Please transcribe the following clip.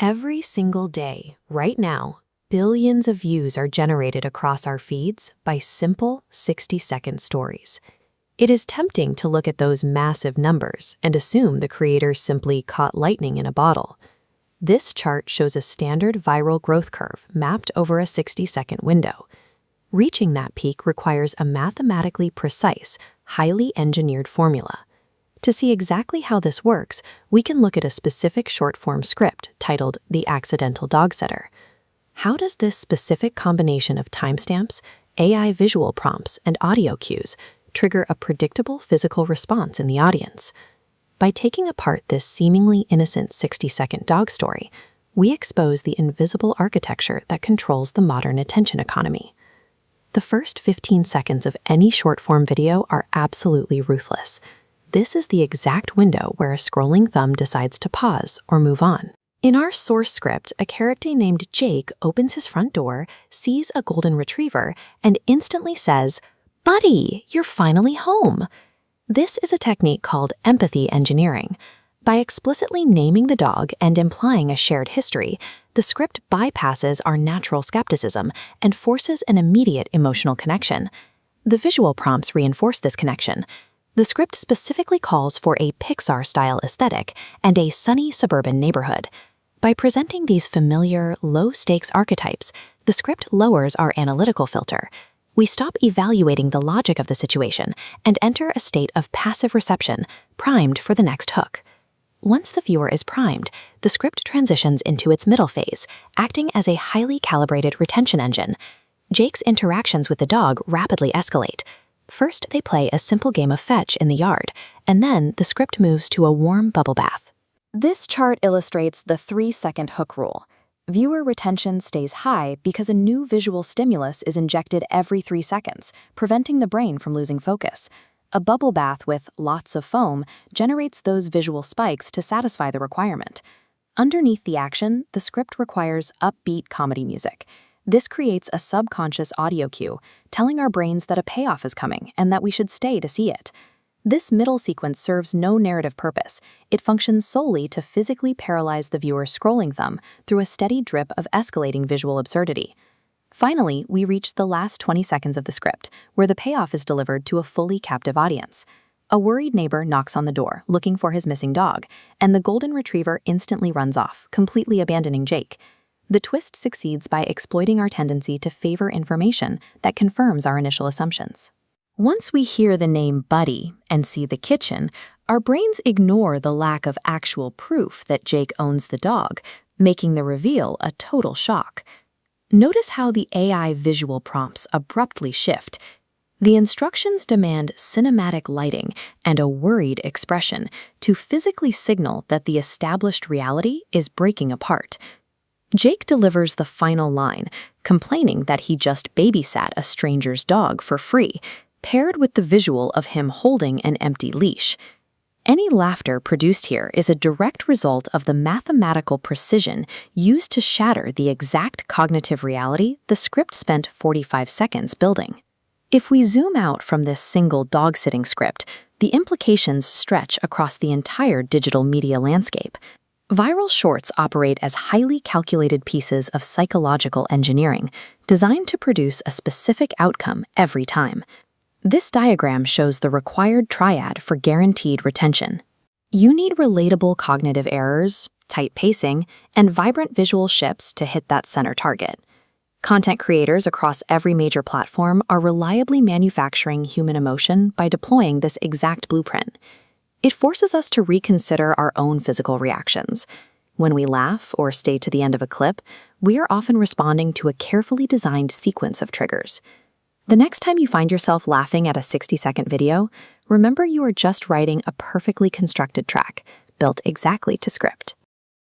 Every single day, right now, billions of views are generated across our feeds by simple 60-second stories. It is tempting to look at those massive numbers and assume the creators simply caught lightning in a bottle. This chart shows a standard viral growth curve mapped over a 60-second window. Reaching that peak requires a mathematically precise, highly engineered formula. To see exactly how this works, we can look at a specific short-form script titled The Accidental Dog Sitter. How does this specific combination of timestamps, AI visual prompts, and audio cues trigger a predictable physical response in the audience? By taking apart this seemingly innocent 60-second dog story, we expose the invisible architecture that controls the modern attention economy. The first 15 seconds of any short-form video are absolutely ruthless. This is the exact window where a scrolling thumb decides to pause or move on. In our source script, a character named Jake opens his front door, sees a golden retriever, and instantly says, "Buddy, you're finally home." This is a technique called empathy engineering. By explicitly naming the dog and implying a shared history, the script bypasses our natural skepticism and forces an immediate emotional connection. The visual prompts reinforce this connection. The script specifically calls for a Pixar-style aesthetic and a sunny suburban neighborhood. By presenting these familiar, low-stakes archetypes, the script lowers our analytical filter. We stop evaluating the logic of the situation and enter a state of passive reception, primed for the next hook. Once the viewer is primed, the script transitions into its middle phase, acting as a highly calibrated retention engine. Jake's interactions with the dog rapidly escalate. First, they play a simple game of fetch in the yard, and then the script moves to a warm bubble bath. This chart illustrates the 3-second hook rule. Viewer retention stays high because a new visual stimulus is injected every 3 seconds, preventing the brain from losing focus. A bubble bath with lots of foam generates those visual spikes to satisfy the requirement. Underneath the action, the script requires upbeat comedy music. This creates a subconscious audio cue, telling our brains that a payoff is coming and that we should stay to see it. This middle sequence serves no narrative purpose. It functions solely to physically paralyze the viewer's scrolling thumb through a steady drip of escalating visual absurdity. Finally, we reach the last 20 seconds of the script, where the payoff is delivered to a fully captive audience. A worried neighbor knocks on the door, looking for his missing dog, and the golden retriever instantly runs off, completely abandoning Jake. The twist succeeds by exploiting our tendency to favor information that confirms our initial assumptions. Once we hear the name Buddy and see the kitchen, our brains ignore the lack of actual proof that Jake owns the dog, making the reveal a total shock. Notice how the AI visual prompts abruptly shift. The instructions demand cinematic lighting and a worried expression to physically signal that the established reality is breaking apart. Jake delivers the final line, complaining that he just babysat a stranger's dog for free, paired with the visual of him holding an empty leash. Any laughter produced here is a direct result of the mathematical precision used to shatter the exact cognitive reality the script spent 45 seconds building. If we zoom out from this single dog-sitting script, the implications stretch across the entire digital media landscape. Viral shorts operate as highly calculated pieces of psychological engineering designed to produce a specific outcome every time. This diagram shows the required triad for guaranteed retention. You need relatable cognitive errors, tight pacing, and vibrant visual shifts to hit that center target. Content creators across every major platform are reliably manufacturing human emotion by deploying this exact blueprint. It forces us to reconsider our own physical reactions. When we laugh or stay to the end of a clip, we are often responding to a carefully designed sequence of triggers. The next time you find yourself laughing at a 60-second video, remember you are just writing a perfectly constructed track, built exactly to script.